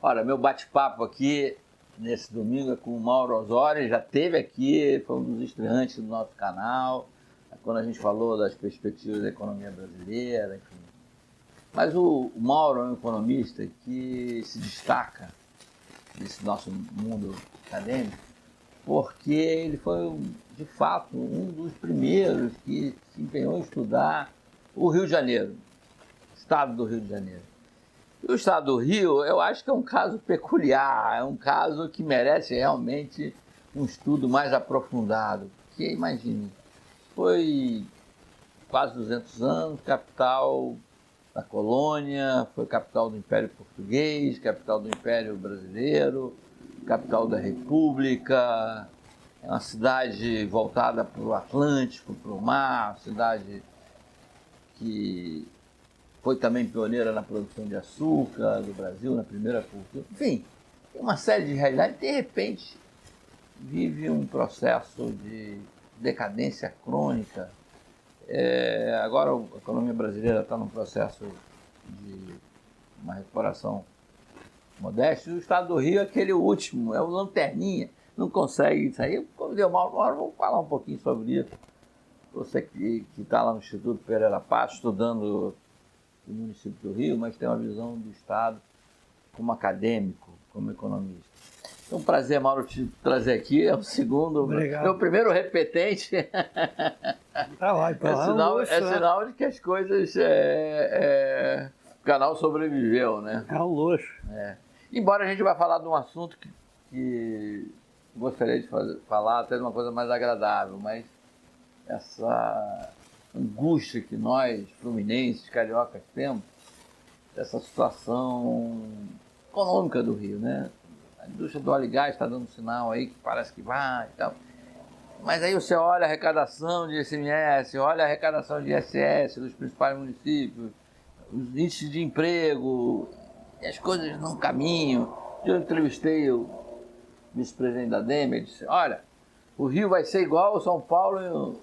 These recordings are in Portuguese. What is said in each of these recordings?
Olha, meu bate-papo aqui nesse domingo é com o Mauro Osório, já esteve aqui, foi um dos estreantes do nosso canal, quando a gente falou das perspectivas da economia brasileira, enfim. Mas o Mauro é um economista que se destaca nesse nosso mundo acadêmico, porque ele foi, de fato, um dos primeiros que se empenhou em estudar o Rio de Janeiro, o estado do Rio de Janeiro. E o estado do Rio, eu acho que é um caso peculiar, é um caso que merece realmente um estudo mais aprofundado. Porque, imagine, foi quase 200 anos, capital da colônia, foi capital do Império Português, capital do Império Brasileiro, capital da República, é uma cidade voltada para o Atlântico, para o mar, cidade que foi também pioneira na produção de açúcar do Brasil, na primeira cultura. Enfim, tem uma série de realidades. De repente, vive um processo de decadência crônica. Agora a economia brasileira está num processo de uma recuperação modesta. E o estado do Rio é aquele último, é o lanterninha, não consegue sair. Eu convidei o Mauro, vamos falar um pouquinho sobre isso. Você que está lá no Instituto Pereira Passos, estudando o município do Rio, mas tem uma visão do Estado como acadêmico, como economista. É um prazer, Mauro, te trazer aqui. É o segundo, Obrigado. meu primeiro repetente. Tá lá, É sinal de que as coisas... o canal sobreviveu, né? É um luxo. Embora a gente vai falar de um assunto que gostaria de falar até de uma coisa mais agradável, mas essa angústia que nós, fluminenses, cariocas, temos, dessa situação econômica do Rio, né? A indústria do óleo e gás está dando sinal aí que parece que vai e tal. Mas aí você olha a arrecadação de ICMS, olha a arrecadação de ISS dos principais municípios, os índices de emprego, e as coisas não caminham. Eu entrevistei o vice-presidente da DEME, ele disse, olha, o Rio vai ser igual ao São Paulo,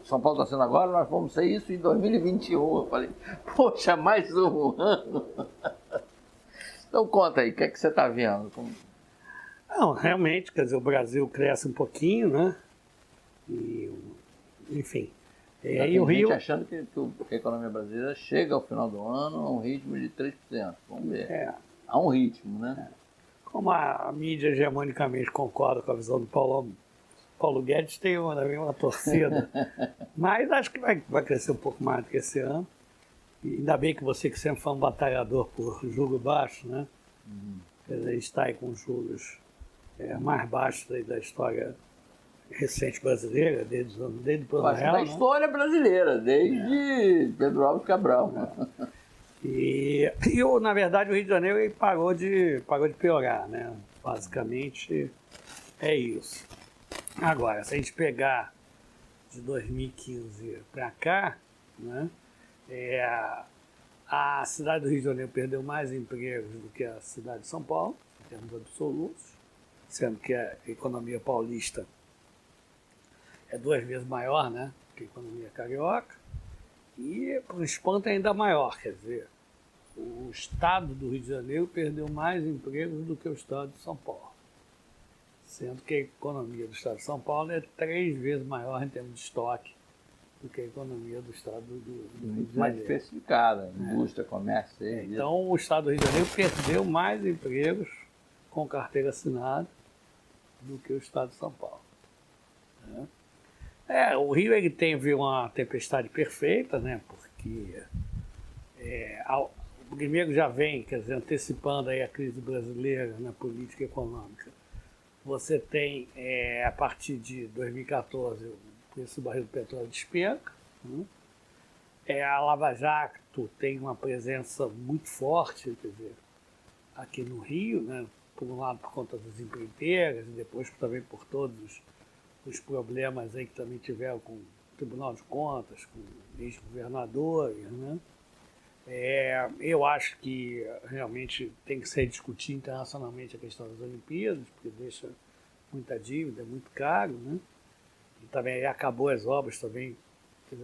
São Paulo está sendo agora, nós vamos ser isso em 2021. Eu falei, poxa, mais um ano. Então conta aí, o que é que você está vendo? Não, realmente, quer dizer, o Brasil cresce um pouquinho, né? E, enfim. E aí o Rio achando que a economia brasileira chega ao final do ano a um ritmo de 3%. Vamos ver. Há um ritmo, né? Como a mídia hegemonicamente concorda com a visão do Paulo Guedes, tem uma torcida. Mas acho que vai crescer um pouco mais do que esse ano. E ainda bem que você, que sempre foi um batalhador por juro baixo, né? Quer dizer, está aí com juros mais baixos da história recente brasileira, desde o Plano Real. Da história brasileira, desde Pedro Álvares Cabral. E na verdade, o Rio de Janeiro ele parou de piorar, né? Basicamente é isso. Agora, se a gente pegar de 2015 para cá, né? A cidade do Rio de Janeiro perdeu mais empregos do que a cidade de São Paulo, em termos absolutos, sendo que a economia paulista é 2 vezes maior, né, que a economia carioca, e, por espanto, é ainda maior, quer dizer, o estado do Rio de Janeiro perdeu mais empregos do que o estado de São Paulo, sendo que a economia do estado de São Paulo é 3 vezes maior em termos de estoque do que a economia do estado do Rio de Janeiro. Mais diversificada, indústria, comércio. Então, o estado do Rio de Janeiro perdeu mais empregos com carteira assinada do que o estado de São Paulo. O Rio ele teve uma tempestade perfeita, né? Porque o primeiro já vem, quer dizer, antecipando aí a crise brasileira na política econômica. Você tem, a partir de 2014, o preço do barril do petróleo despenca. A Lava Jato tem uma presença muito forte, quer dizer, aqui no Rio, né? Por um lado por conta das empreiteiras e depois também por todos os problemas aí que também tiveram com o Tribunal de Contas, com ex-governadores, né? Eu acho que realmente tem que ser discutir internacionalmente a questão das Olimpíadas, porque deixa muita dívida, é muito caro, né? E também acabou as obras também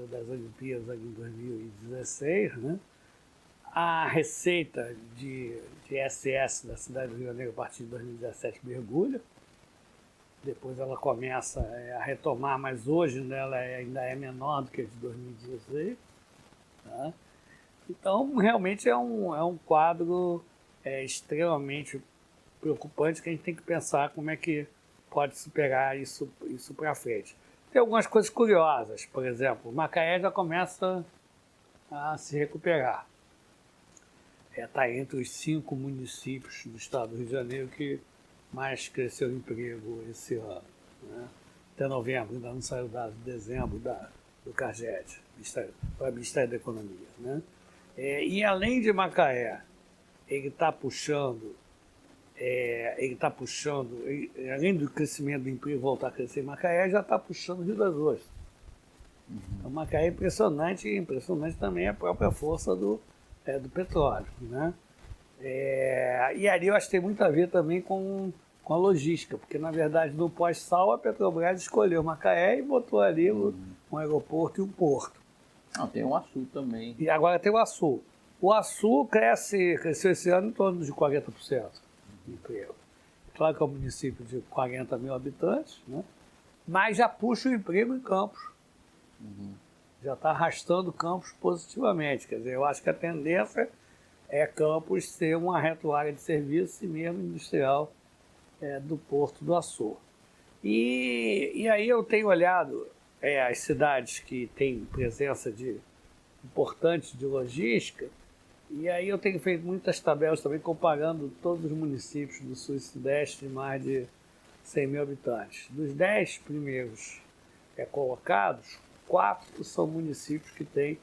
das Olimpíadas em 2016, né? A receita de SS da cidade do Rio de Janeiro a partir de 2017 mergulha. Depois ela começa a retomar, mas hoje, né, ela ainda é menor do que a de 2016. Tá? Então, realmente é um quadro extremamente preocupante que a gente tem que pensar como é que pode superar isso para frente. Tem algumas coisas curiosas, por exemplo, Macaé já começa a se recuperar. Está entre os 5 municípios do estado do Rio de Janeiro que mais cresceu o emprego esse ano. Né? Até novembro, ainda não saiu o dado de dezembro do CAGED, para o Ministério da Economia. Né? E além de Macaé, ele está puxando, além do crescimento do emprego voltar a crescer em Macaé, já está puxando o Rio das Ostras. Então, Macaé é impressionante, e impressionante também a própria força do petróleo. Né? E ali eu acho que tem muito a ver também com a logística, porque na verdade no pós-sal a Petrobras escolheu Macaé e botou ali um aeroporto e um porto. Tem o Açu também. E agora tem o Açu. O Açu cresceu esse ano em torno de 40% de emprego. Claro que é um município de 40 mil habitantes, né? Mas já puxa o emprego em Campos. Já está arrastando Campos positivamente. Quer dizer, eu acho que a tendência é Campos ser uma retroárea de serviço e mesmo industrial do Porto do Açu. E aí eu tenho olhado as cidades que têm presença importante de logística, e aí eu tenho feito muitas tabelas também comparando todos os municípios do sul e sudeste de mais de 100 mil habitantes. Dos 10 primeiros colocados, 4 são municípios que têm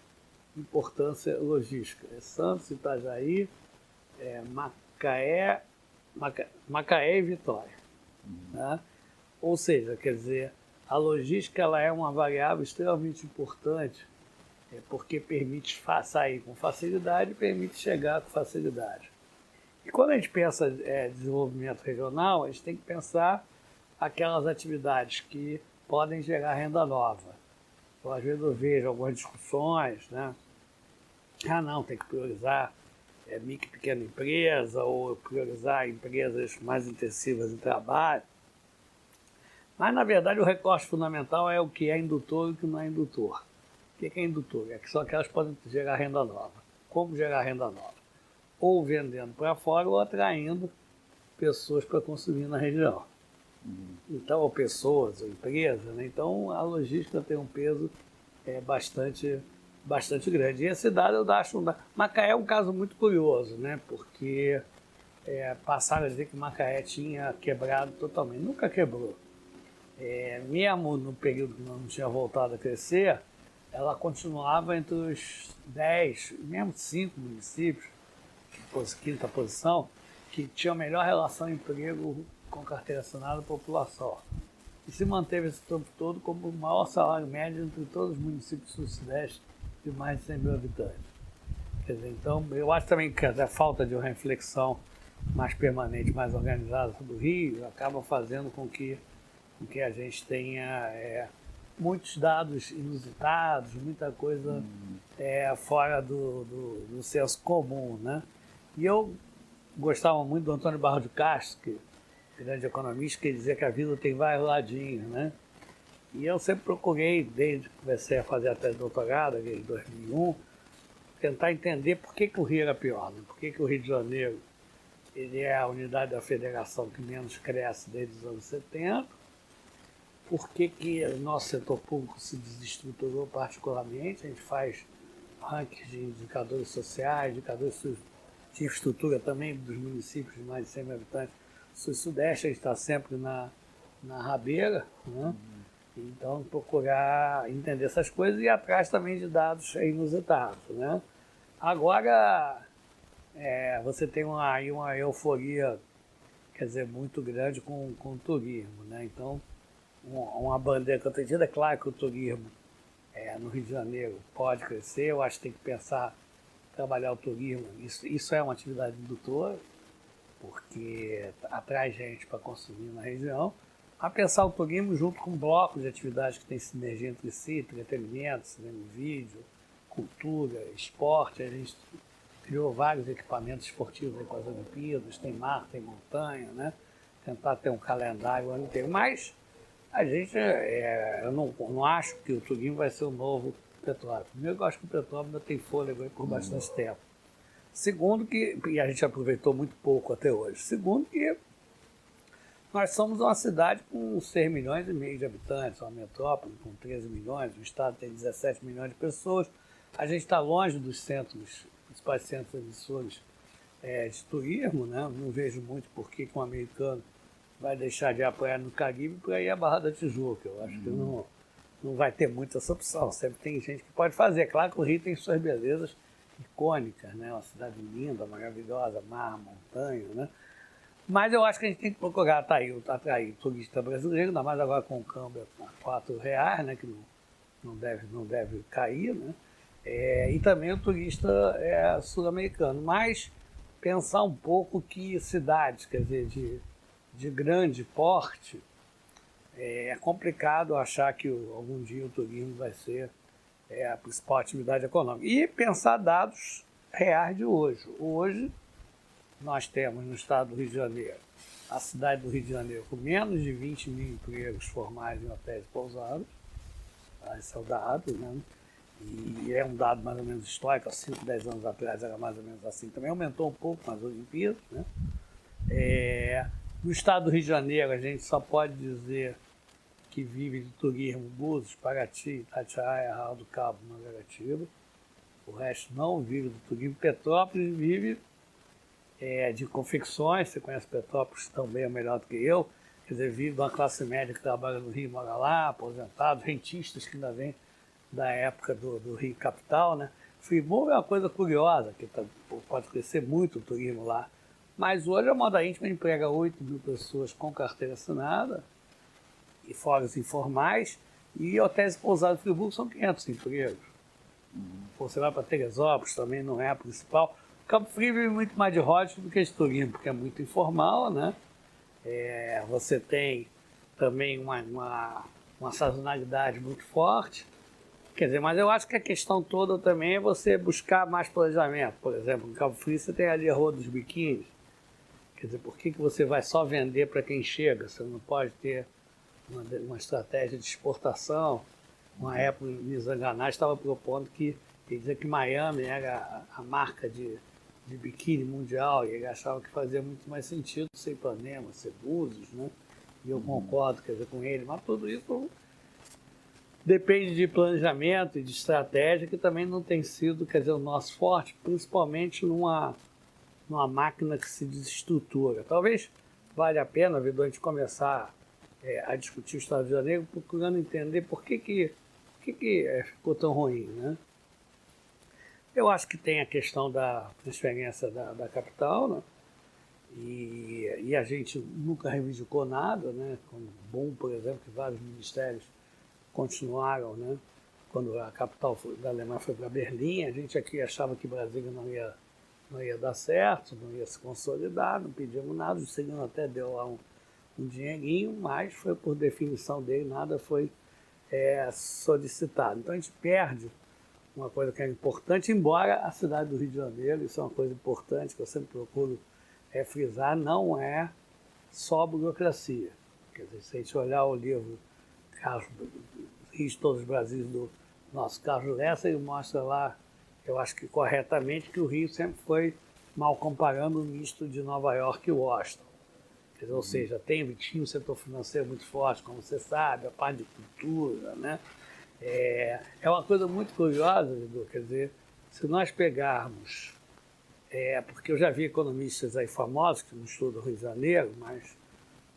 importância logística. Santos, Itajaí, Macaé e Vitória. Né? Ou seja, quer dizer, a logística ela é uma variável extremamente importante, porque permite sair com facilidade e permite chegar com facilidade. E quando a gente pensa desenvolvimento regional, a gente tem que pensar aquelas atividades que podem gerar renda nova. Então, às vezes eu vejo algumas discussões, né? Não, tem que priorizar micro e pequena empresa ou priorizar empresas mais intensivas em trabalho. Mas, na verdade, o recorte fundamental é o que é indutor e o que não é indutor. O que é indutor? É que só que elas podem gerar renda nova. Como gerar renda nova? Ou vendendo para fora ou atraindo pessoas para consumir na região. Então, ou pessoas, ou empresas, né? Então a logística tem um peso bastante grande. E a cidade, eu acho, Macaé é um caso muito curioso, né? Porque passaram a dizer que Macaé tinha quebrado totalmente. Nunca quebrou. Mesmo no período que não tinha voltado a crescer, ela continuava entre os 10, mesmo 5 municípios, quinta posição, que tinham a melhor relação emprego com carteira assinada da população. E se manteve esse tempo todo como o maior salário médio entre todos os municípios do Sudeste de mais de 100 mil habitantes. Quer dizer, então, eu acho também que a falta de uma reflexão mais permanente, mais organizada do Rio, acaba fazendo com que a gente tenha muitos dados inusitados, muita coisa fora do senso comum, né? E eu gostava muito do Antônio Barros de Castro, que grande economista, que dizia que a vida tem vários ladinhos, né? E eu sempre procurei, desde que comecei a fazer a tese de doutorado, em 2001, tentar entender por que o Rio era pior, né? Por que o Rio de Janeiro ele é a unidade da federação que menos cresce desde os anos 70, por que o nosso setor público se desestruturou particularmente, a gente faz rankings de indicadores sociais, indicadores de infraestrutura também dos municípios de mais de 100 mil habitantes. Sul e Sudeste, a gente está sempre na rabeira, né? Então procurar entender essas coisas e ir atrás também de dados inusitados, né? Agora, você tem aí uma euforia, quer dizer, muito grande com o turismo, né? Então, uma bandeira que eu tenho tido, é claro que o turismo no Rio de Janeiro pode crescer, eu acho que tem que pensar, trabalhar o turismo, isso é uma atividade indutora, porque atrai gente para consumir na região, a pensar o turismo junto com blocos de atividades que têm sinergia entre si, entretenimento, cinema e vídeo, cultura, esporte, a gente criou vários equipamentos esportivos aí para as Olimpíadas, tem mar, tem montanha, né? Tentar ter um calendário o ano inteiro. Mas a gente, eu não acho que o turismo vai ser o novo petróleo. Primeiro, eu acho que o petróleo ainda tem fôlego aí por bastante tempo. Segundo, e a gente aproveitou muito pouco até hoje. Segundo, que nós somos uma cidade com 6 milhões e meio de habitantes, uma metrópole com 13 milhões, o estado tem 17 milhões de pessoas. A gente está longe dos principais centros emissores de turismo, né? Não vejo muito por que um americano vai deixar de ir à praia no Caribe para ir à Barra da Tijuca. Eu acho que não vai ter muita essa opção. Sempre tem gente que pode fazer. Claro que o Rio tem suas belezas icônicas, né? Uma cidade linda, maravilhosa, mar, montanha, né? Mas eu acho que a gente tem que procurar atrair turista brasileiro, ainda mais agora com o câmbio a R$4, né? Que não deve cair, né? E também o turista sul-americano. Mas pensar um pouco que cidades, quer dizer, de grande porte, é complicado achar que algum dia o turismo vai ser a principal atividade econômica. E pensar dados reais de hoje. Hoje, nós temos no estado do Rio de Janeiro, a cidade do Rio de Janeiro, com menos de 20 mil empregos formais em hotéis e pousadas. Esse é o dado, né? E é um dado mais ou menos histórico, há 5, 10 anos atrás era mais ou menos assim. Também aumentou um pouco nas Olimpíadas, né? No estado do Rio de Janeiro, a gente só pode dizer que vive de turismo Búzios, Paraty, Itatiaia, Arraial do Cabo, Mangaratiba. O resto não vive do turismo. Petrópolis vive de confecções. Você conhece Petrópolis também, é melhor do que eu. Quer dizer, vive de uma classe média que trabalha no Rio, mora lá, aposentados, rentistas que ainda vêm da época do Rio Capital, né? Friburgo é uma coisa curiosa, que pode crescer muito o turismo lá. Mas hoje a moda íntima emprega 8 mil pessoas com carteira assinada, e fora os informais, e hotéis e pousadas de Friburgo são 500 empregos. Você vai para Teresópolis, também não é a principal. Cabo Frio vive muito mais de hostel do que de turismo, porque é muito informal, né? Você tem também uma sazonalidade muito forte. Quer dizer, mas eu acho que a questão toda também é você buscar mais planejamento. Por exemplo, em Cabo Frio você tem ali a Rua dos Biquínis. Quer dizer, por que você vai só vender para quem chega? Você não pode ter uma estratégia de exportação. Uma época, o Nizanganás estava propondo que ele dizia que Miami era a marca de biquíni mundial, e ele achava que fazia muito mais sentido ser Ipanema, ser Búzios, né? E eu concordo, quer dizer, com ele, mas tudo isso depende de planejamento e de estratégia, que também não tem sido, quer dizer, o nosso forte, principalmente numa máquina que se desestrutura. Talvez valha a pena, Vidor, a gente começar a discutir o Estado do Rio de Janeiro, procurando entender por que ficou tão ruim, né? Eu acho que tem a questão da transferência da capital, né? E a gente nunca reivindicou nada, né? Como bom, por exemplo, que vários ministérios continuaram, né? Quando a capital da Alemanha foi para Berlim, a gente aqui achava que Brasília não ia dar certo, não ia se consolidar, não pedimos nada, o Celino até deu lá um dinheirinho, mas foi por definição dele, nada foi solicitado. Então a gente perde uma coisa que é importante, embora a cidade do Rio de Janeiro, isso é uma coisa importante que eu sempre procuro frisar, não é só burocracia. Quer dizer, se a gente olhar o livro Rio de Todos os Brasis do nosso Carlos Lessa, ele mostra lá, eu acho que corretamente, que o Rio sempre foi, mal comparando, o misto de Nova York e Washington. Quer dizer, ou seja, tinha um setor financeiro muito forte, como você sabe, a parte de cultura, né? É uma coisa muito curiosa, Edu, quer dizer, se nós pegarmos, porque eu já vi economistas aí famosos que não estudam o Rio de Janeiro, mas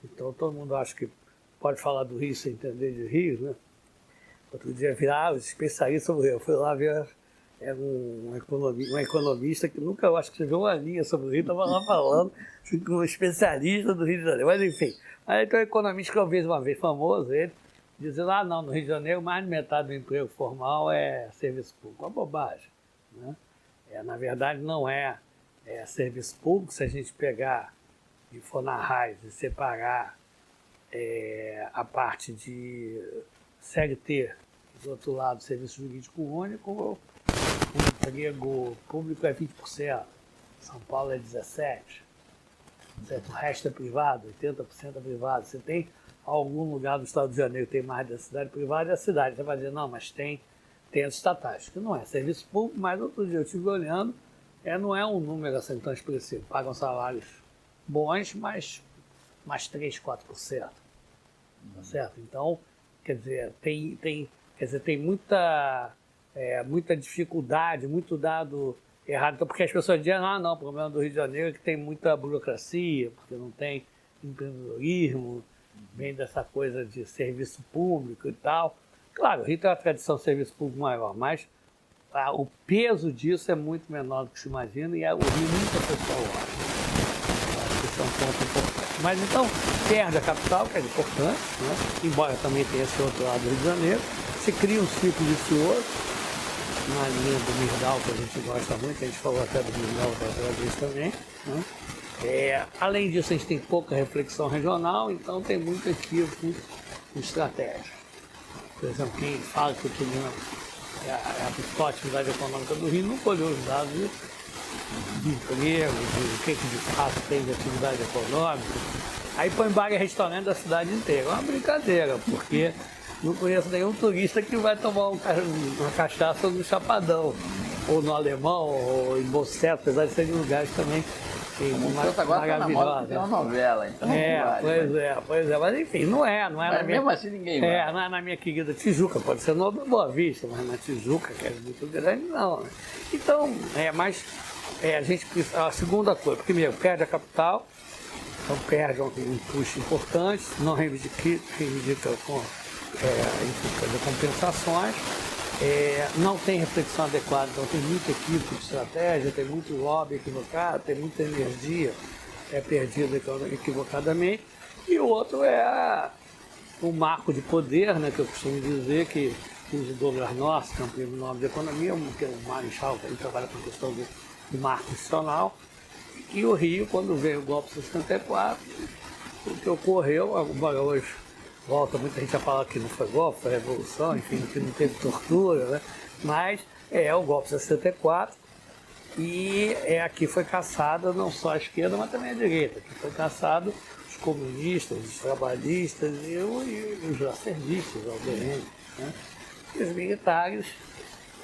então todo mundo acha que pode falar do Rio sem entender de Rio, né? Outro dia viraram especialistas sobre o Rio. Eu fui lá ver um economista que nunca, eu acho que escreveu uma linha sobre o Rio, estava lá falando com um especialista do Rio de Janeiro. Mas enfim, aí tem um economista que eu vi uma vez famoso, ele, dizendo, não, no Rio de Janeiro mais de metade do emprego formal é serviço público. Uma bobagem, né? Na verdade não é serviço público. Se a gente pegar e for na raiz e separar a parte de CLT, do outro lado, serviço jurídico único, o emprego público é 20%, São Paulo é 17%, certo? O resto é privado, 80% é privado. Você tem algum lugar do Estado de Janeiro que tem mais da cidade privada e a cidade. Você vai dizer, não, mas tem as estatais, que não é serviço público, mas outro dia eu estive olhando, não é um número assim tão expressivo. Pagam salários bons, mas mais 3%, 4%. Tá certo? Então, quer dizer, tem muita dificuldade, muito dado errado. Então, porque as pessoas dizem, não, o problema do Rio de Janeiro é que tem muita burocracia, porque não tem empreendedorismo, vem dessa coisa de serviço público e tal. Claro, o Rio tem uma tradição de serviço público maior, mas o peso disso é muito menor do que se imagina e o Rio nunca foi só o ar. Acho que isso é um ponto importante. Mas então, perde a capital, que é importante, né? Embora também tenha esse outro lado do Rio de Janeiro, se cria um ciclo vicioso, na linha do Mirdal, que a gente gosta muito, a gente falou até do Mirdal outra vez também, né? Além disso, a gente tem pouca reflexão regional, então tem muito equívoco de estratégia. Por exemplo, quem fala que o turismo é a principal atividade econômica do Rio nunca olhou os dados de emprego, de o que de fato tem de atividade econômica. Aí põe bar e restaurante da cidade inteira. É uma brincadeira, porque não conheço nenhum turista que vai tomar uma cachaça no Chapadão, ou no Alemão, ou em Boceto, apesar de serem lugares também maravilhosos. Tem uma novela, então. Pois é, mas enfim, não é mas mesmo assim ninguém vai. Não é na minha querida Tijuca, pode ser no Boa Vista, mas na Tijuca, que é muito grande, não. Né? Então, a segunda coisa, primeiro, perde a capital, então perde um custo importante, não reivindica com fazer compensações, não tem reflexão adequada, então tem muito equívoco de estratégia, tem muito lobby equivocado, tem muita energia perdida equivocadamente, e o outro é o marco de poder, né, que eu costumo dizer que o Douglas North, que é um prêmio Nobel de Economia, que é um marechal, que ele trabalha com a questão do marco institucional, e o Rio, quando veio o golpe de 64, o que ocorreu, hoje volta, muita gente já fala que não foi golpe, foi revolução, enfim, que não teve tortura, né? Mas o golpe de 64 e aqui foi caçada não só a esquerda, mas também a direita. Aqui foi caçado os comunistas, os trabalhistas e os lacervistas, obviamente. Né? E os militares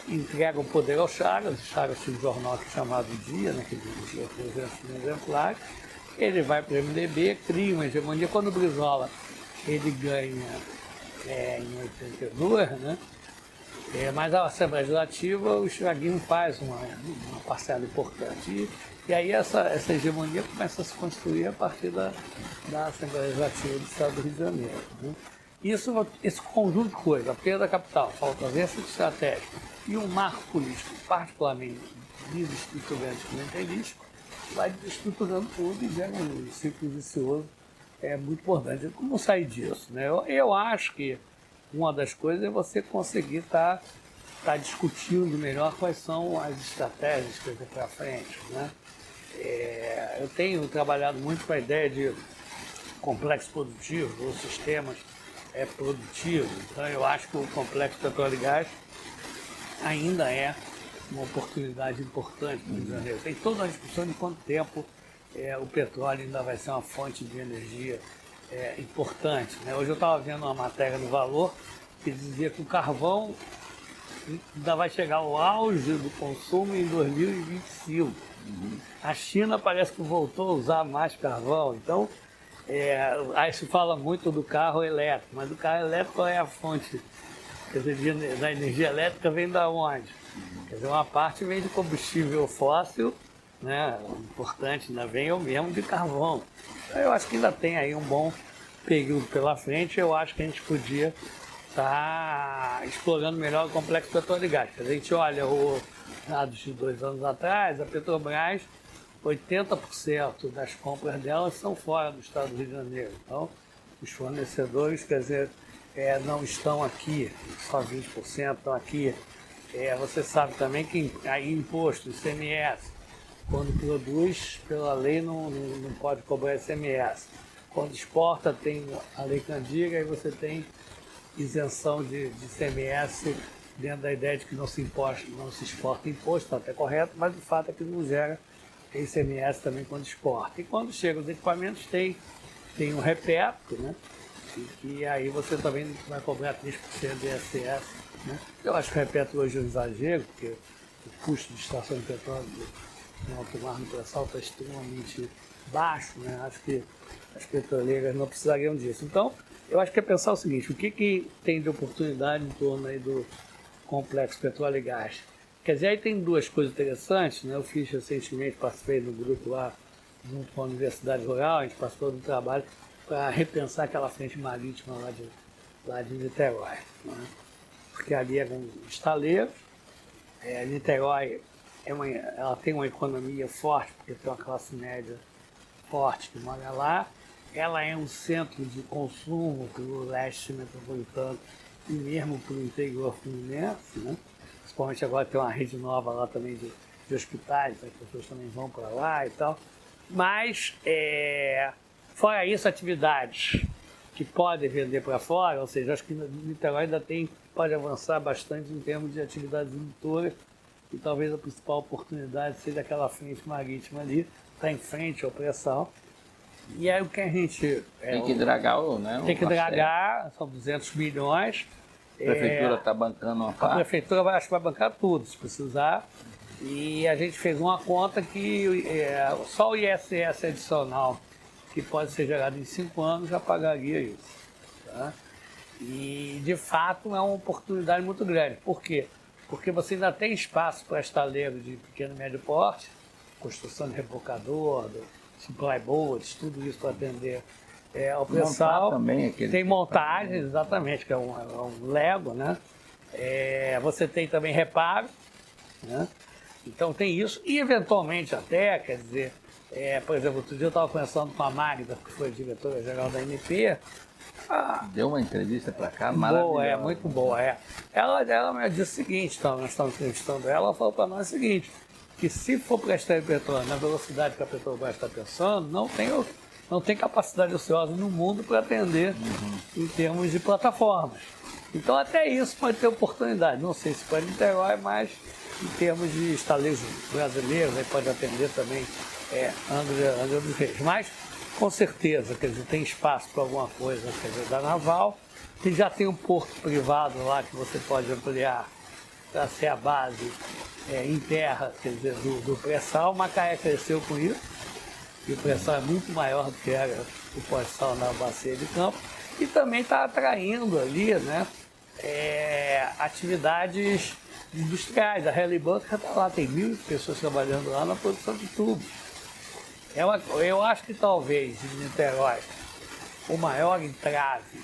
entregam o poder ao Chagas. O Chagas tinha um jornal chamado Dia, né, que dirigia 300 exemplares. Ele vai para o MDB, cria uma hegemonia. Quando o Brizola ele ganha em 82, né? Mas a Assembleia Legislativa, o Chaguinho faz uma parcela importante. E aí essa hegemonia começa a se construir a partir da Assembleia Legislativa do Estado do Rio de Janeiro. Né? Esse conjunto de coisas, a perda da capital, falta ausência de estratégia e um marco político particularmente desestruturante clientelístico, vai desestruturando tudo e gera um ciclo vicioso muito importante. Como sair disso? Né? Eu acho que uma das coisas é você conseguir estar discutindo melhor quais são as estratégias que vão para frente. Né? Eu tenho trabalhado muito com a ideia de complexo produtivo ou sistemas produtivos. Então eu acho que o complexo petróleo e gás ainda é uma oportunidade importante para o Rio de Janeiro. Tem toda a discussão de quanto tempo o petróleo ainda vai ser uma fonte de energia importante. Né? Hoje eu estava vendo uma matéria no Valor que dizia que o carvão ainda vai chegar ao auge do consumo em 2025. A China parece que voltou a usar mais carvão. Então, aí se fala muito do carro elétrico, mas o carro elétrico qual é a fonte? Quer dizer, da energia elétrica vem da onde? Quer dizer, uma parte vem de combustível fóssil, né? O importante ainda vem o mesmo de carvão. Eu acho que ainda tem aí um bom período pela frente. Eu acho que a gente podia estar explorando melhor o complexo petróleo e gás. A gente olha os dados de 2 anos atrás, a Petrobras, 80% das compras delas são fora do estado do Rio de Janeiro. Então, os fornecedores, quer dizer, não estão aqui, só 20% estão aqui. Você sabe também que aí imposto, ICMS, quando produz, pela lei, não pode cobrar ICMS. Quando exporta, tem a lei Candiga e você tem isenção de ICMS dentro da ideia de que não se exporta imposto, está até correto, mas o fato é que não gera ICMS também quando exporta. E quando chega os equipamentos, tem um reperto, né? E aí você também vai cobrar 3% de ISS. Né? Eu acho que o reperto hoje é um exagero, porque o custo de extração de petróleo no alto mar no pré-sal está extremamente baixo, né? Acho que as petroleiras não precisariam disso. Então, eu acho que é pensar o seguinte, o que tem de oportunidade em torno aí do complexo petróleo e gás? Quer dizer, aí tem duas coisas interessantes, né? Eu fiz recentemente, participei do grupo lá, junto com a Universidade Rural, a gente participou do trabalho para repensar aquela frente marítima lá de Niterói. Né? Porque ali é um estaleiro, Niterói ela tem uma economia forte, porque tem uma classe média forte que mora lá. Ela é um centro de consumo para o leste metropolitano e mesmo para o interior fluminense, né? Principalmente agora tem uma rede nova lá também de hospitais, as pessoas também vão para lá e tal. Mas, fora isso, atividades que podem vender para fora, ou seja, acho que Niterói ainda pode avançar bastante em termos de atividades indutoras e talvez a principal oportunidade seja aquela frente marítima ali, está em frente ao pré-sal. E aí o que a gente... Tem que dragar, né? Tem que dragar, são 200 milhões. A prefeitura está bancando uma parte. A prefeitura acho que vai bancar tudo, se precisar. E a gente fez uma conta que só o ISS adicional, que pode ser gerado em 5 anos, já pagaria isso. Tá? E, de fato, é uma oportunidade muito grande. Por quê? Porque você ainda tem espaço para estaleiro de pequeno e médio porte, construção de rebocador, supply boats, tudo isso para atender ao pré-sal. Tem montagem, exatamente, que é um Lego, né? Você tem também reparo, né? Então tem isso, e eventualmente até, quer dizer, por exemplo, outro dia eu estava conversando com a Magda, que foi diretora-geral da ANP. Deu uma entrevista para cá, maravilhosa. Boa, muito boa. Ela me disse o seguinte, então, nós estamos entrevistando ela falou para nós o seguinte, que se for prestar em petróleo na velocidade que a Petrobras está pensando, não tem capacidade ociosa no mundo para atender em termos de plataformas. Então até isso pode ter oportunidade, não sei se para Niterói, mas em termos de estaleiros brasileiros, aí pode atender também Angra dos Reis. Mas, com certeza, quer dizer, tem espaço para alguma coisa, quer dizer, da naval, que já tem um porto privado lá que você pode ampliar para ser a base em terra, quer dizer, do pré-sal. Macaé cresceu com isso, e o pré-sal é muito maior do que era o pós-sal na bacia de Campos, e também está atraindo ali, né, atividades industriais. A Heli Bunker está lá, tem 1.000 pessoas trabalhando lá na produção de tubos. Eu acho que talvez em Niterói o maior entrave,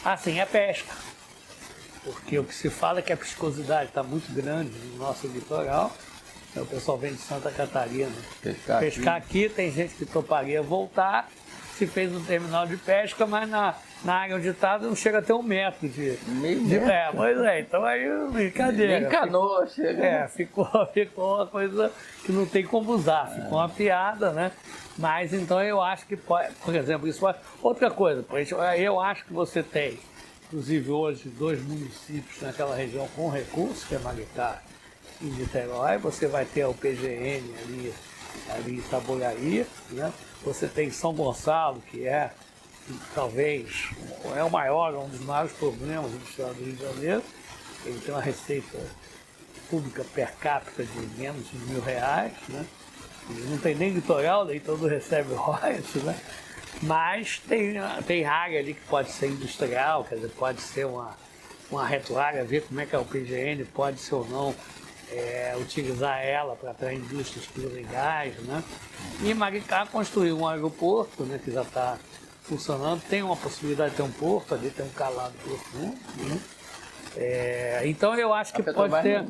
assim, é pesca. Porque o que se fala é que a piscosidade está muito grande no nosso litoral. O pessoal vem de Santa Catarina pescar aqui, tem gente que toparia voltar. Se fez um terminal de pesca, mas na área onde está não chega a ter 1 metro de... Meio metro? Pois é, então aí brincadeira. Nem canoa chega. Ficou uma coisa que não tem como usar, ficou uma piada, né? Mas então eu acho que pode, por exemplo, isso pode... Outra coisa, eu acho que você tem, inclusive hoje, 2 municípios naquela região com recursos, que é Maricá e Niterói. Você vai ter o PGN ali em Itaboraí, né? Você tem São Gonçalo, que talvez é o maior, um dos maiores problemas do estado do Rio de Janeiro. Ele tem uma receita pública per capita de menos de R$1.000, né? Ele não tem nem litoral, nem todo recebe royalties, né? Mas tem área ali que pode ser industrial, quer dizer, pode ser uma retroárea, ver como é que é o PGN, pode ser ou não utilizar ela para atrair indústrias que usem gás, né? E Maricá construiu um aeroporto, né, que já está funcionando, tem uma possibilidade de ter um porto ali, tem um calado profundo, né? Então eu acho que pode ter...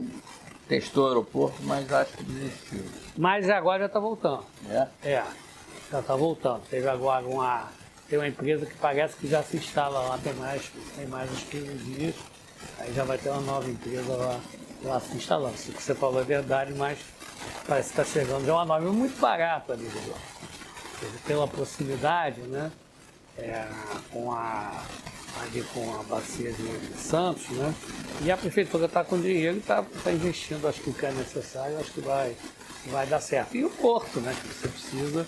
Testou o aeroporto, mas acho que desistiu. Mas agora já está voltando. Já está voltando. Teve agora tem uma empresa que parece que já se instala lá, tem mais uns 15 dias, aí já vai ter uma nova empresa lá se instalando. Se o que você falou é verdade, mas parece que está chegando. Já é uma nova muito barata ali, pela proximidade, né? Com a ali com a bacia de Santos, né? E a prefeitura está com dinheiro e está investindo, acho que o que é necessário, acho que vai dar certo. E o porto, né? Que você precisa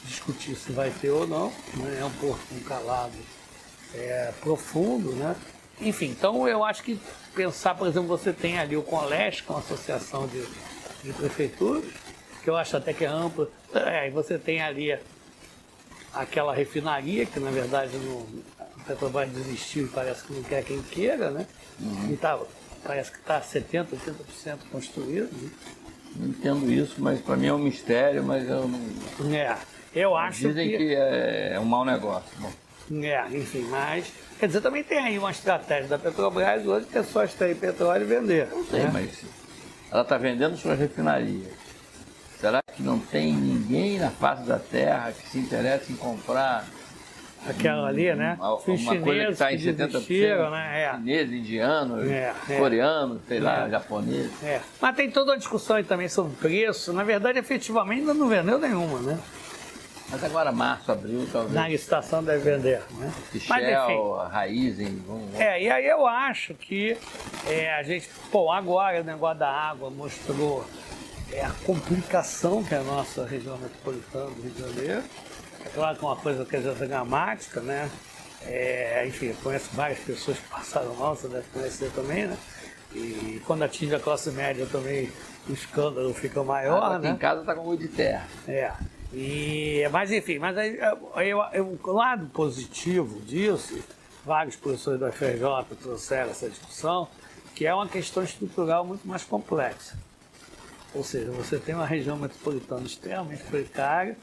discutir se vai ter ou não, né? É um porto com calado profundo, né? Enfim, então eu acho que pensar, por exemplo, você tem ali o Conleste, que é uma associação de prefeituras, que eu acho até que é ampla, e você tem ali aquela refinaria, que na verdade a Petrobras desistiu e parece que não quer quem queira, né? E parece que está 70%, 80% construído. Né? Não entendo isso, mas para mim é um mistério, mas eu não... eu acho Dizem que é um mau negócio. Bom. Enfim, mas... Quer dizer, também tem aí uma estratégia da Petrobras hoje que é só extrair petróleo e vender. Não sei, mas ela está vendendo suas refinarias. Será que não tem ninguém na face da Terra que se interessa em comprar aquela ali, né? Uma coisa que está em 70%, né? Chinês, indiano, coreano, sei lá, japonês. Mas tem toda uma discussão aí também sobre preço. Na verdade, efetivamente, ainda não vendeu nenhuma, né? Mas agora março, abril, talvez. Na licitação deve vender, né? Shell, Raizen, vamos... e aí eu acho que a gente... agora o negócio da água mostrou a complicação que é a nossa região metropolitana do Rio de Janeiro. É claro que é uma coisa que é dramática, né? Enfim, eu conheço várias pessoas que passaram mal, você deve conhecer também, né? E quando atinge a classe média também o escândalo fica maior, né? Aqui em casa está com muito de terra. Mas enfim, o lado positivo disso, vários professores da FRJ trouxeram essa discussão, que é uma questão estrutural muito mais complexa. Ou seja, você tem uma região metropolitana extremamente precária,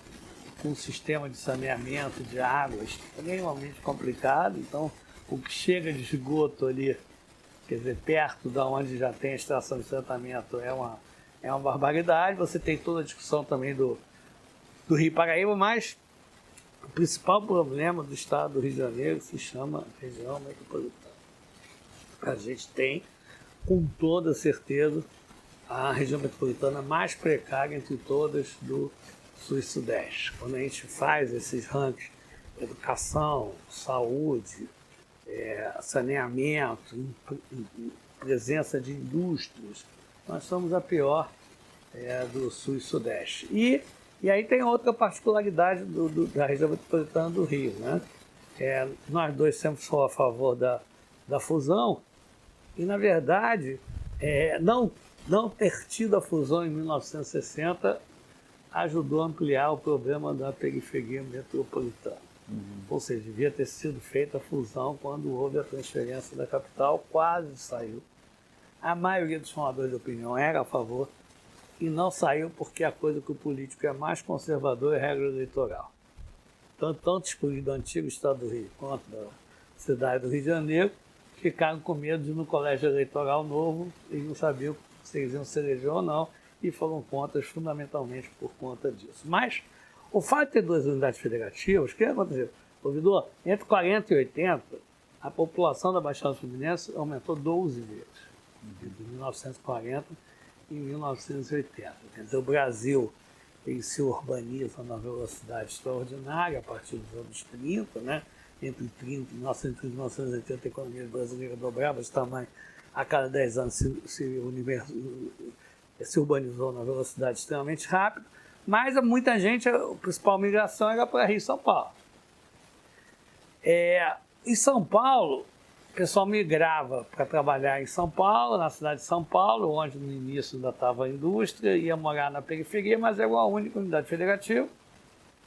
com um sistema de saneamento de água extremamente complicado, então o que chega de esgoto ali, quer dizer, perto de onde já tem a estação de tratamento é uma barbaridade. Você tem toda a discussão também do Rio Paraíba, mas o principal problema do estado do Rio de Janeiro se chama região metropolitana. A gente tem, com toda certeza, a região metropolitana mais precária entre todas do Sul e Sudeste. Quando a gente faz esses rankings, educação, saúde, saneamento, presença de indústrias, nós somos a pior do Sul e Sudeste. E aí tem outra particularidade da região metropolitana do Rio, né? Nós dois sempre fomos a favor da fusão e, na verdade, não ter tido a fusão em 1960 ajudou a ampliar o problema da periferia metropolitana. Ou seja, devia ter sido feita a fusão quando houve a transferência da capital, quase saiu. A maioria dos formadores de opinião era a favor e não saiu porque a coisa que o político é mais conservador é regra eleitoral. Tanto os políticos do antigo Estado do Rio quanto da cidade do Rio de Janeiro ficaram com medo de ir no colégio eleitoral novo e não sabiam se eles iam se eleger ou não e foram contra fundamentalmente por conta disso. Mas o fato de ter duas unidades federativas, o que aconteceu? Ouvidor, entre 40 e 80, a população da Baixada Fluminense aumentou 12 vezes, entre 1940 e 1980. Quer dizer, o Brasil ele se urbaniza numa velocidade extraordinária a partir dos anos 30, né? Entre 1930 e 1980 a economia brasileira dobrava de tamanho, a cada 10 anos se urbanizou numa velocidade extremamente rápida, mas muita gente, a principal migração era para Rio e São Paulo. Em São Paulo, o pessoal migrava para trabalhar em São Paulo, na cidade de São Paulo, onde no início ainda estava a indústria, ia morar na periferia, mas era a única unidade federativa.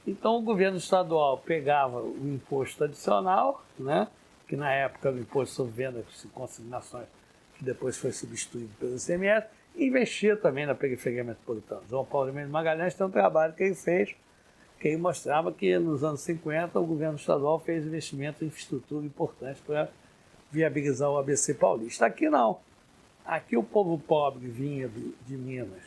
Então o governo estadual pegava o imposto adicional, né, que na época era o imposto sobre vendas e consignações, que depois foi substituído pelo ICMS, e investia também na periferia metropolitana. João Paulo de Magalhães tem um trabalho que ele fez, que ele mostrava que nos anos 50 o governo estadual fez investimentos em infraestrutura importantes para viabilizar o ABC paulista. Aqui não. Aqui o povo pobre vinha de Minas,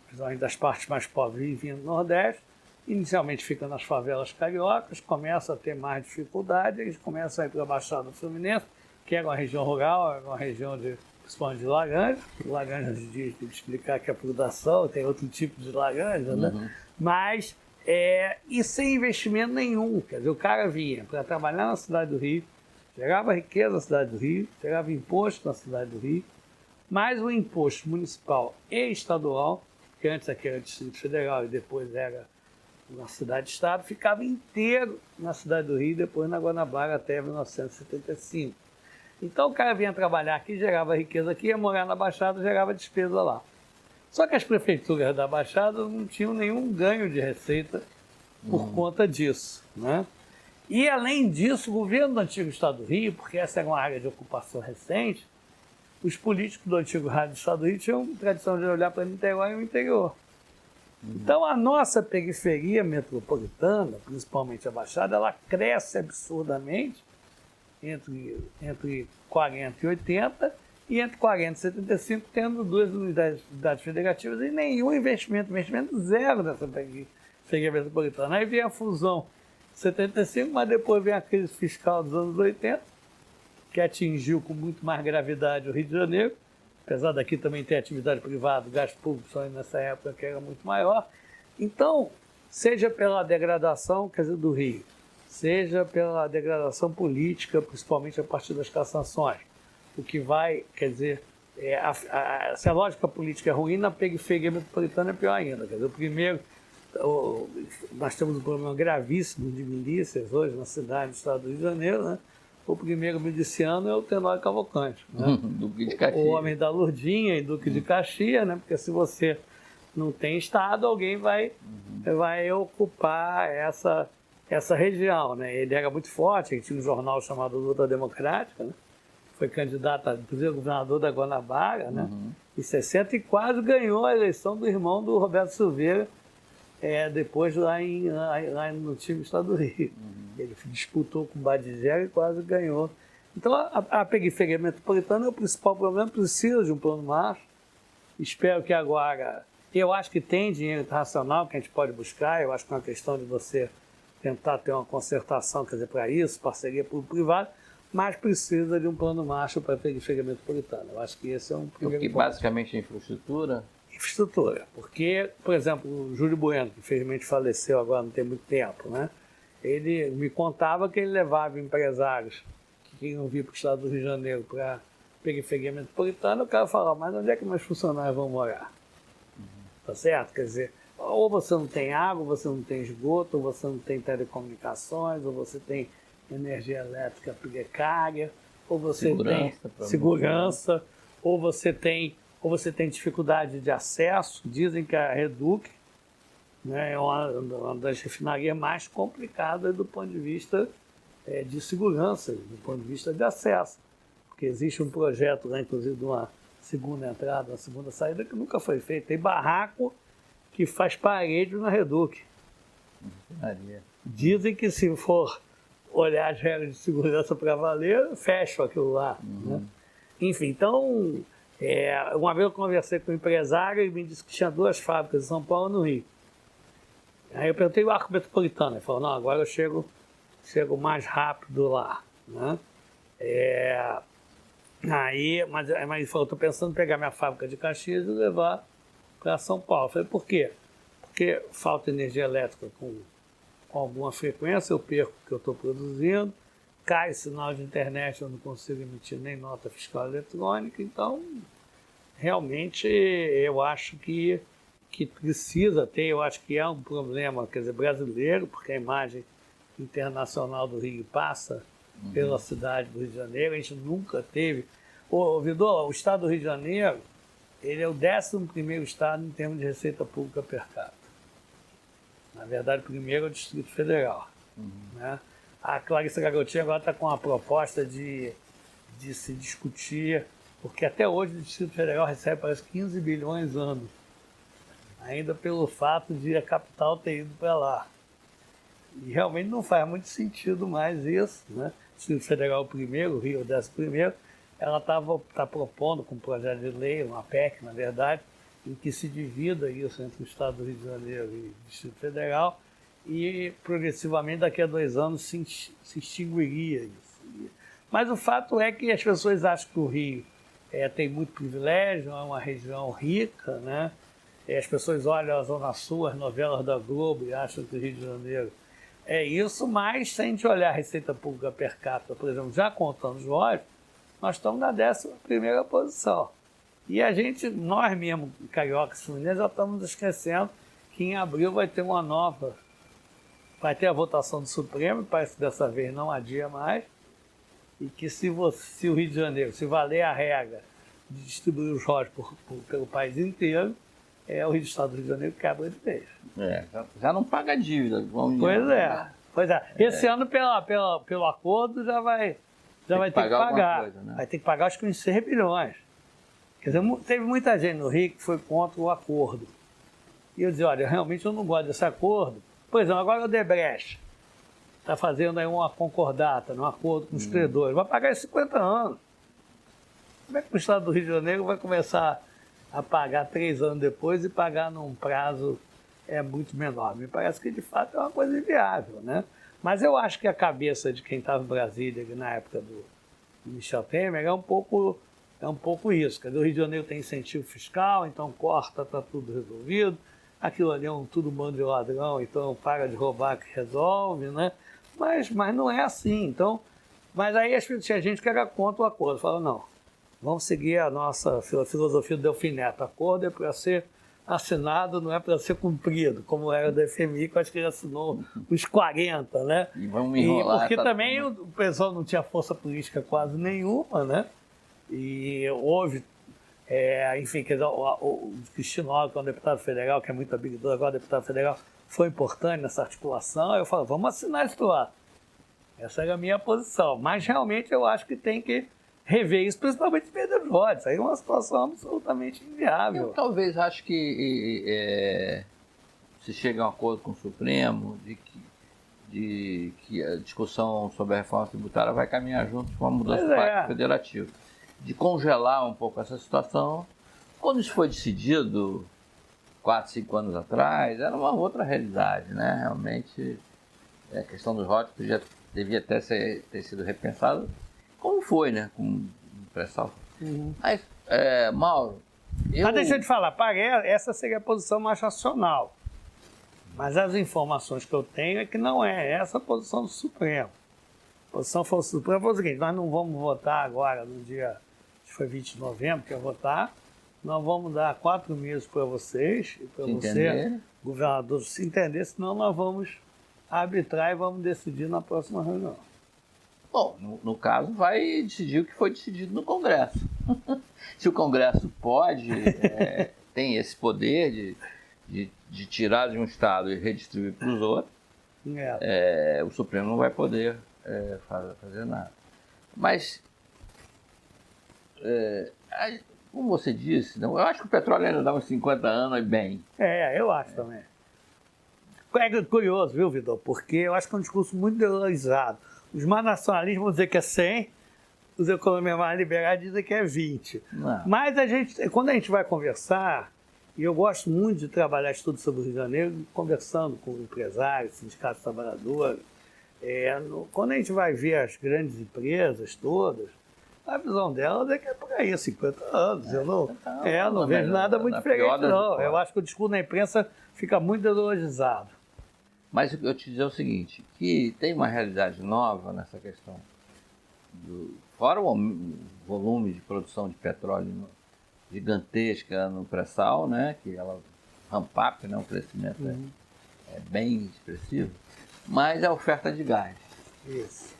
principalmente das partes mais pobres, vinha do Nordeste, inicialmente fica nas favelas cariocas, começa a ter mais dificuldade, eles começam a ir para a Baixada Fluminense, que era uma região rural, era uma região principalmente de laranja. Laranja, a gente tem que explicar que é produção, tem outro tipo de laranja, né? Mas, e sem investimento nenhum. Quer dizer, o cara vinha para trabalhar na cidade do Rio, Gerava riqueza na cidade do Rio, gerava imposto na cidade do Rio, mas o imposto municipal e estadual, que antes aqui era Distrito Federal e depois era na cidade-estado, ficava inteiro na cidade do Rio, depois na Guanabara até 1975. Então o cara vinha trabalhar aqui, gerava riqueza aqui, ia morar na Baixada, gerava despesa lá. Só que as prefeituras da Baixada não tinham nenhum ganho de receita por conta disso, né? E além disso, o governo do antigo Estado do Rio, porque essa era uma área de ocupação recente, os políticos do antigo Rádio do Estado do Rio tinham tradição de olhar para Niterói e o interior. Então, a nossa periferia metropolitana, principalmente a Baixada, ela cresce absurdamente entre 40 e 80, e entre 40 e 75, tendo 2 unidades federativas e nenhum investimento zero nessa periferia metropolitana. Aí vem a fusão em 75, mas depois vem a crise fiscal dos anos 80, que atingiu com muito mais gravidade o Rio de Janeiro, apesar daqui também ter atividade privada, gasto público só nessa época que era muito maior. Então, seja pela degradação, quer dizer, do Rio, seja pela degradação política, principalmente a partir das cassações, o que vai, quer dizer, se a lógica política é ruim, na periferia metropolitana é pior ainda. Quer dizer, nós temos um problema gravíssimo de milícias hoje na cidade do estado do Rio de Janeiro, né? O primeiro miliciano é o Tenório Cavalcante, né? Duque de Caxias. O homem da Lourdinha e Duque de Caxias, né? Porque se você não tem estado, alguém vai ocupar essa região, né? Ele era muito forte, ele tinha um jornal chamado Luta Democrática, né? Foi candidato a governador da Guanabara, né? Em 60, e quase ganhou a eleição do irmão do Roberto Silveira, depois lá no time Estado do Rio. Ele disputou com o Badigera e quase ganhou. Então, a periferia metropolitana é o principal problema, precisa de um plano Marshall. Espero que agora... Eu acho que tem dinheiro internacional que a gente pode buscar, eu acho que é uma questão de você tentar ter uma concertação, quer dizer, para isso, parceria público-privada, mas precisa de um plano Marshall para a periferia metropolitana. Eu acho que esse é um primeiro ponto. Basicamente é infraestrutura? Infraestrutura, porque, por exemplo, o Júlio Bueno, que infelizmente faleceu agora não tem muito tempo, né? Ele me contava que ele levava empresários que queriam vir para o estado do Rio de Janeiro para a periferia metropolitana, o cara falava, mas onde é que meus funcionários vão morar? Tá certo? Quer dizer, ou você não tem água, ou você não tem esgoto, ou você não tem telecomunicações, ou você tem energia elétrica precária, ou você tem segurança, ou você tem dificuldade de acesso. Dizem que a Reduc, né, é uma das refinarias mais complicadas do ponto de vista de segurança, do ponto de vista de acesso. Porque existe um projeto lá, inclusive, de uma segunda entrada, uma segunda saída, que nunca foi feito. Tem barraco que faz parede na Reduc. Dizem que se for olhar as regras de segurança para valer, fecha aquilo lá. Né? Enfim, então, uma vez eu conversei com um empresário e me disse que tinha 2 fábricas em São Paulo e no Rio. Aí eu perguntei o arco metropolitano. Ele falou, não, agora eu chego mais rápido lá. Né? Mas ele falou, estou pensando em pegar minha fábrica de Caxias e levar para São Paulo. Eu falei, por quê? Porque falta energia elétrica com alguma frequência, eu perco o que eu estou produzindo, cai o sinal de internet, eu não consigo emitir nem nota fiscal eletrônica, então, realmente, eu acho que precisa ter, eu acho que é um problema, quer dizer, brasileiro, porque a imagem internacional do Rio passa pela cidade do Rio de Janeiro, a gente nunca teve... Vidor, o estado do Rio de Janeiro, ele é o 11º estado em termos de receita pública per capita. Na verdade, o primeiro é o Distrito Federal. Né? A Clarissa Garotinho agora está com a proposta de se discutir, porque até hoje o Distrito Federal recebe, parece, 15 bilhões ano, ainda pelo fato de a capital ter ido para lá. E realmente não faz muito sentido mais isso. Né? O Distrito Federal é o primeiro, o Rio é o 11º, ela está propondo com um projeto de lei, uma PEC, na verdade, em que se divida isso entre o Estado do Rio de Janeiro e o Distrito Federal, e progressivamente daqui a 2 anos se extinguiria isso. Mas o fato é que as pessoas acham que o Rio tem muito privilégio, é uma região rica, né? As pessoas olham a Zona Sul, as novelas da Globo, e acham que o Rio de Janeiro É isso, mas se a gente olhar a receita pública per capita, por exemplo, já contando os royalties, nós estamos na 11ª posição. E a gente, nós mesmos, cariocas e fluminenses, já estamos esquecendo que em abril vai ter uma nova, vai ter a votação do Supremo, parece que dessa vez não adia mais, e que se o Rio de Janeiro, se valer a regra de distribuir os royalties pelo país inteiro, o Rio do Rio de Janeiro quebra de vez. Já não paga dívida. Pois é. Esse ano, pelo acordo, já vai ter que pagar. Coisa, né? Vai ter que pagar, acho que uns 6 bilhões. Quer dizer, teve muita gente no Rio que foi contra o acordo. E eu dizia, olha, realmente eu não gosto desse acordo. Por exemplo, agora o Odebrecht está fazendo aí uma concordata, um acordo com os credores. Vai pagar em 50 anos. Como é que o Estado do Rio de Janeiro vai começar a pagar 3 anos depois e pagar num prazo muito menor? Me parece que, de fato, é uma coisa inviável, né? Mas eu acho que a cabeça de quem estava em Brasília na época do Michel Temer é um pouco isso. Quer dizer, o Rio de Janeiro tem incentivo fiscal, então corta, está tudo resolvido. Aquilo ali é tudo bando de ladrão, então para de roubar que resolve, né? Mas não é assim. Então, mas aí tinha gente que era contra o acordo. Falou, não, vamos seguir a nossa filosofia do Delfim Neto. O acordo é para ser assinado, não é para ser cumprido, como era do FMI, que eu acho que ele assinou os 40, né? E vamos enrolar. Porque também o pessoal não tinha força política quase nenhuma, né? E houve, enfim, quer dizer, o Cristino Alves, que é um deputado federal, que é muito habilidoso agora, deputado federal, foi importante nessa articulação. Eu falo, vamos assinar isso lá. Essa era a minha posição. Mas realmente eu acho que tem que rever isso, principalmente perder os votos. Aí é uma situação absolutamente inviável. Eu talvez acho que se chega a um acordo com o Supremo de que a discussão sobre a reforma tributária vai caminhar junto com a mudança do Pacto Federativo. De congelar um pouco essa situação. Quando isso foi decidido 4, 5 anos atrás, era uma outra realidade, né? Realmente, a questão dos royalties devia até ter sido repensada, como foi, né? Com o pré-sal. Mas, Mauro... Mas deixa eu te falar, essa seria a posição mais racional. Mas as informações que eu tenho é que não é essa a posição do Supremo. A posição do Supremo foi o seguinte, nós não vamos votar agora no dia, acho que foi 20 de novembro que ia votar, nós vamos dar 4 meses para vocês e para você, governador, se entender, senão nós vamos arbitrar e vamos decidir na próxima reunião. Bom, no caso vai decidir o que foi decidido no Congresso. Se o Congresso pode, tem esse poder de tirar de um Estado e redistribuir para os outros, o Supremo não vai poder fazer nada. Mas, como você disse, eu acho que o petróleo ainda dá uns 50 anos e bem. Eu acho também. É curioso, viu, Vitor? Porque eu acho que é um discurso muito idealizado. Os mais nacionalistas vão dizer que é 100, os economistas mais liberais dizem que é 20. Não. Mas quando a gente vai conversar, e eu gosto muito de trabalhar estudo sobre o Rio de Janeiro, conversando com empresários, sindicatos trabalhadores, quando a gente vai ver as grandes empresas todas, a visão delas é que é por aí, 50 anos. Eu não vejo nada muito diferente, não. Eu acho que o discurso na imprensa fica muito ideologizado. Mas eu te dizer o seguinte, que tem uma realidade nova nessa questão. Fora o volume de produção de petróleo gigantesca no pré-sal, né, que ela ramp-up, né, o crescimento é bem expressivo, mas a oferta de gás. Isso.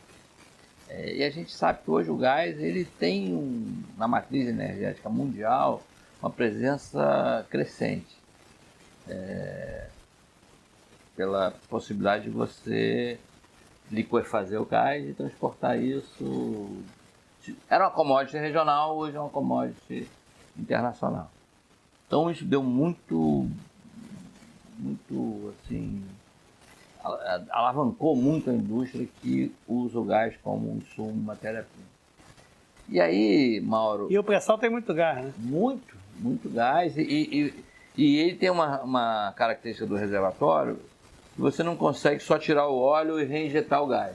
E a gente sabe que hoje o gás ele tem, na matriz energética mundial, uma presença crescente. Pela possibilidade de você liquefazer o gás e transportar isso. Era uma commodity regional, hoje é uma commodity internacional. Então isso deu muito assim, alavancou muito a indústria que usa o gás como insumo, matéria-prima. E aí, Mauro... E o pré-sal tem muito gás, né? Muito gás. E ele tem uma característica do reservatório que você não consegue só tirar o óleo e reinjetar o gás.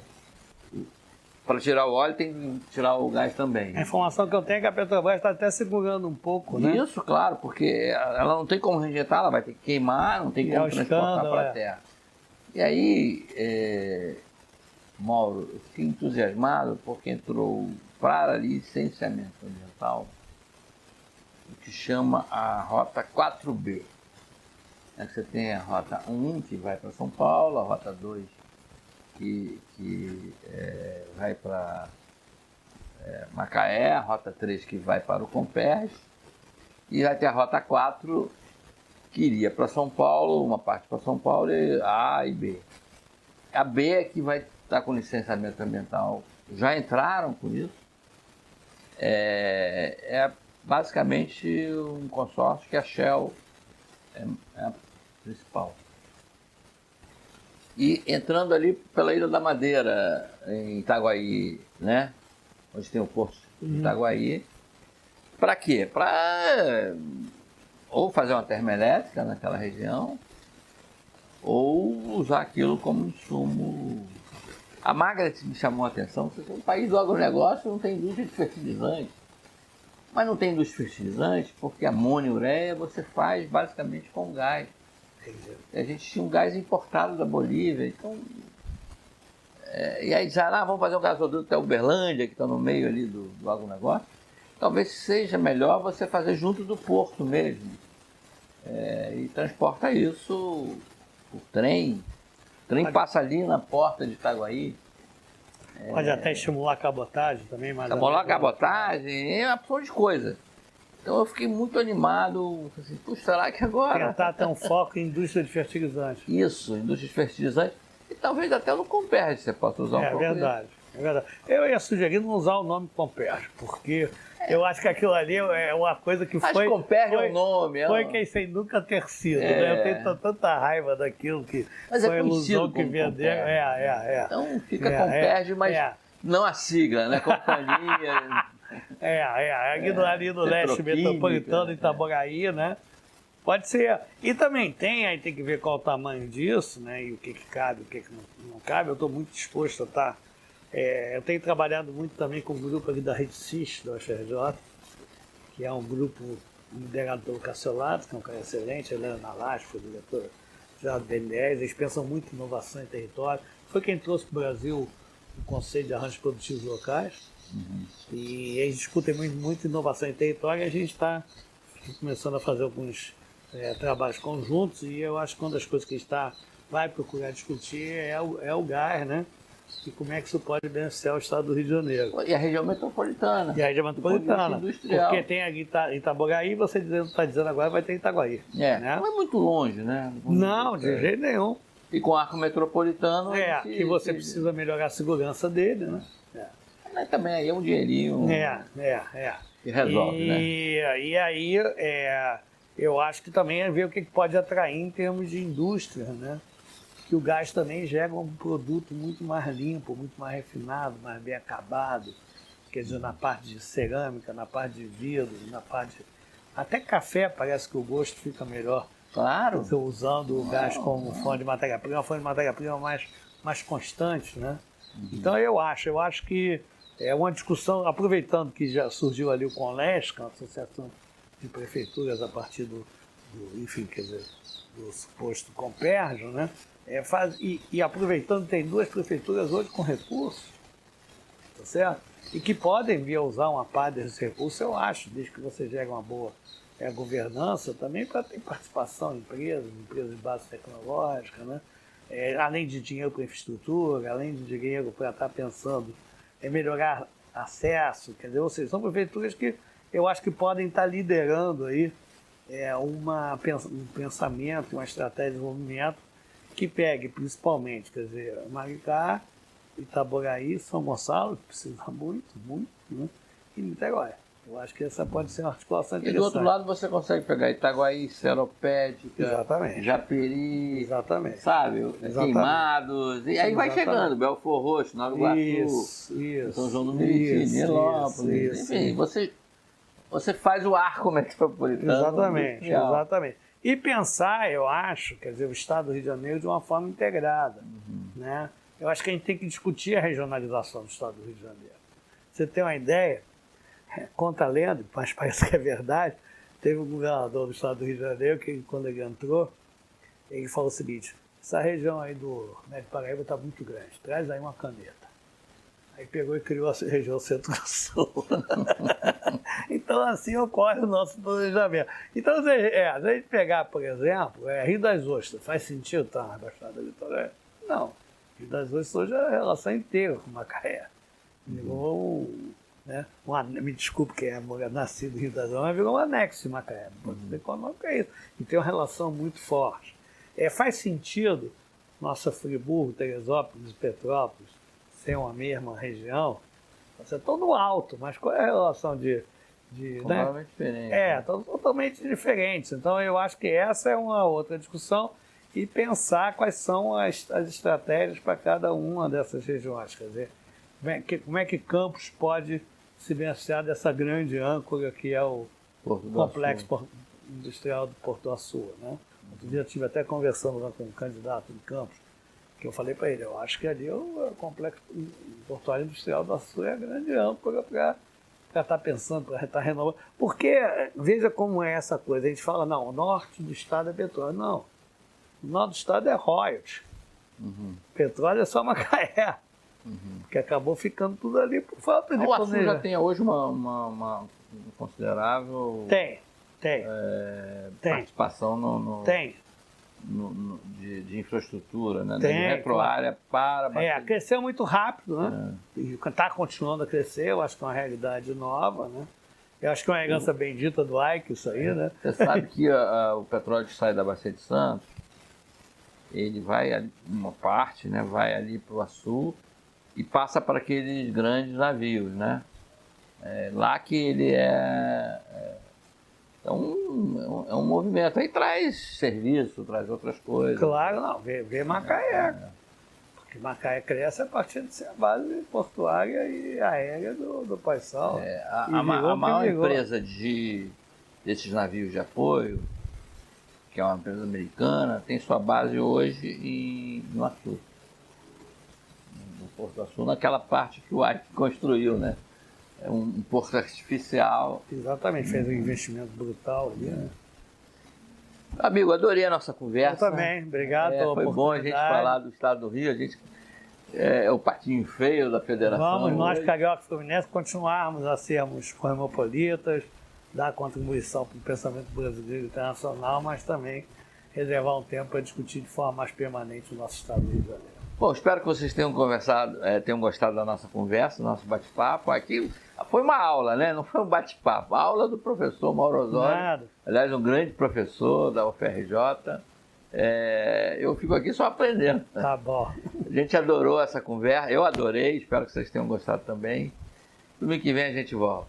Para tirar o óleo tem que tirar o gás também. A informação que eu tenho é que a Petrobras está até segurando um pouco, né? Isso, claro, porque ela não tem como reinjetar, ela vai ter que queimar, não tem como transportar para a terra. E aí, Mauro, eu fiquei entusiasmado porque entrou para a licenciamento ambiental o que chama a Rota 4B. Você tem a Rota 1 que vai para São Paulo, a Rota 2 que vai para Macaé, a Rota 3 que vai para o Comperj, e vai ter a Rota 4 que iria para São Paulo, uma parte para São Paulo, A e B. A B é que vai estar com licenciamento ambiental, já entraram com isso, é basicamente um consórcio que a Shell é a principal. E entrando ali pela Ilha da Madeira, em Itaguaí, né? Onde tem o Porto de Itaguaí. Para quê? Para ou fazer uma termoelétrica naquela região, ou usar aquilo como insumo. A Margaret me chamou a atenção, porque o país do agronegócio não tem indústria de fertilizante. Mas não tem indústria de fertilizante porque amônia e ureia você faz basicamente com gás. A gente tinha um gás importado da Bolívia, então... e aí disseram, vamos fazer um gasoduto até Uberlândia, que está no meio ali do agronegócio. Talvez seja melhor você fazer junto do porto mesmo. E transporta isso por trem. O trem passa ali na porta de Itaguaí. Pode até estimular a cabotagem também. Estimular a cabotagem, é uma porção de coisa. Então eu fiquei muito animado, assim, puxa, será que agora... Tentar ter um foco em indústria de fertilizantes. Isso, indústria de fertilizantes. E talvez até no Comperj você possa usar um pouco. É verdade. Eu ia sugerir não usar o nome Comperj, porque eu acho que aquilo ali é uma coisa que foi... Acho que Comperj é o nome. Foi quem sem nunca ter sido, né? Eu tenho tanta raiva daquilo que mas foi a ilusão que venderam. Então fica Comperj, mas não a sigla, né? Companhia... ali no leste metropolitano, Itaboraí, né? Pode ser. E também aí tem que ver qual o tamanho disso, né? E o que cabe, o que não cabe. Eu estou muito disposto a estar... eu tenho trabalhado muito também com o grupo ali da Rede CIS, da UFRJ, que é um grupo liderado pelo Cassiolato, que é um cara excelente, a Helena Nalasco, foi diretora já do BNDES. Eles pensam muito em inovação em território. Foi quem trouxe para o Brasil o conceito de arranjos produtivos locais. E eles discutem muito inovação em território, e a gente está começando a fazer alguns trabalhos conjuntos, e eu acho que uma das coisas que a gente vai procurar discutir é o gás, né? E como é que isso pode beneficiar o estado do Rio de Janeiro. E a região metropolitana. Porque tem aqui Itaboraí, você está dizendo agora vai ter Itaguaí. Né? Não é muito longe, né? Não, de jeito nenhum. E com o arco metropolitano... que você precisa melhorar a segurança dele, né? Mas também aí é um dinheirinho... Que resolve, né? E aí, eu acho que também é ver o que pode atrair em termos de indústria, né? Que o gás também gera um produto muito mais limpo, muito mais refinado, mais bem acabado. Quer dizer, na parte de cerâmica, na parte de vidro, na parte... Até café parece que o gosto fica melhor. Claro. Usando o gás como fonte de matéria-prima, uma fonte de matéria-prima mais constante, né? Então eu acho que é uma discussão, aproveitando que já surgiu ali o Conlesc, que é uma associação de prefeituras a partir do suposto Comperj, né? E aproveitando, tem 2 prefeituras hoje com recursos, tá certo? E que podem vir a usar uma parte desses recursos, eu acho, desde que você gere uma boa governança, também para ter participação em empresas de base tecnológica, né? Além de dinheiro para infraestrutura, além de dinheiro para estar pensando em melhorar acesso, quer dizer, ou seja, são prefeituras que eu acho que podem estar liderando aí um pensamento, uma estratégia de desenvolvimento que pegue principalmente, quer dizer, Maricá, Itaboraí, São Gonçalo, que precisa muito, né? E Niterói. Eu acho que essa pode ser uma articulação interessante. E do outro lado você consegue pegar Itaguaí, Seropédica, exatamente, Japeri, exatamente, sabe? Queimados, e aí vai chegando, Belfor Roxo, Nova Iguaçu, São João do Meriti, Nilópolis, enfim, você faz o arco metropolitano. Exatamente. E pensar, eu acho, quer dizer, o estado do Rio de Janeiro de uma forma integrada, né? Eu acho que a gente tem que discutir a regionalização do estado do Rio de Janeiro. Você tem uma ideia? Conta a lenda, mas parece que é verdade. Teve um governador do estado do Rio de Janeiro que, quando ele entrou, ele falou o seguinte: essa região aí do Médio Paraíba está muito grande, traz aí uma caneta. Aí pegou e criou a região Centro-Sul. Então assim ocorre o nosso planejamento. Então, se a gente pegar, por exemplo, Rio das Ostras, faz sentido estar na Baixada Litorânea? Não. Rio das Ostras hoje é a relação inteira com Macaé. Né? Me desculpe quem é nascido em Rio das Ostras, mas virou um anexo de Macaé. O ponto econômico é isso. E tem uma relação muito forte. Faz sentido nossa Friburgo, Teresópolis e Petrópolis ser uma mesma região? Você está no alto, mas qual é a relação de totalmente diferente. Totalmente diferentes. Então eu acho que essa é uma outra discussão e pensar quais são as estratégias para cada uma dessas regiões. Quer dizer, como é que Campos pode se beneficiar dessa grande âncora que é o complexo industrial do Porto do Açu, né? Outro dia eu estive até conversando lá com um candidato de Campos, que eu falei para ele, eu acho que ali o complexo portuário industrial do Açu é a grande âncora para estar pensando, para estar renovando. Porque, veja como é essa coisa, a gente fala, não, o norte do estado é petróleo. Não, o norte do estado é royalties. Petróleo é só Macaé. Que acabou ficando tudo ali por falta de planejamento. O Açu já tem hoje uma considerável participação de infraestrutura, né? De retroárea para... Cresceu muito rápido, né? Está continuando a crescer, eu acho que é uma realidade nova, né? Eu acho que é uma herança bendita do Ike, isso aí, né? Você sabe que o petróleo que sai da Bacia de Santos, ele vai, ali, uma parte, né? Vai ali para o Açu e passa para aqueles grandes navios, né? Lá que ele é um movimento. Aí traz serviço, traz outras coisas. Claro, não. Vê Macaé. Porque Macaé cresce a partir de ser a base portuária e aérea do Pós-Sal. A maior empresa desses navios de apoio, que é uma empresa americana, tem sua base hoje no Açu. No Porto do Açu, naquela parte que o Ike construiu, né? É um porto artificial. Exatamente, fez um investimento brutal ali, né? Amigo, adorei a nossa conversa. Eu também, obrigado pela oportunidade. Foi bom a gente falar do estado do Rio, a gente é o patinho feio da federação. Vamos, nós, Carioca e Fluminense, continuarmos a sermos cosmopolitas, dar contribuição para o pensamento brasileiro e internacional, mas também reservar um tempo para discutir de forma mais permanente o nosso estado do Rio de Janeiro. Bom, espero que vocês tenham tenham gostado da nossa conversa, do nosso bate-papo. Aqui foi uma aula, né? Não foi um bate-papo. A aula do professor Mauro Osório. Aliás, um grande professor da UFRJ. Eu fico aqui só aprendendo. Tá bom. A gente adorou essa conversa. Eu adorei. Espero que vocês tenham gostado também. Domingo que vem a gente volta.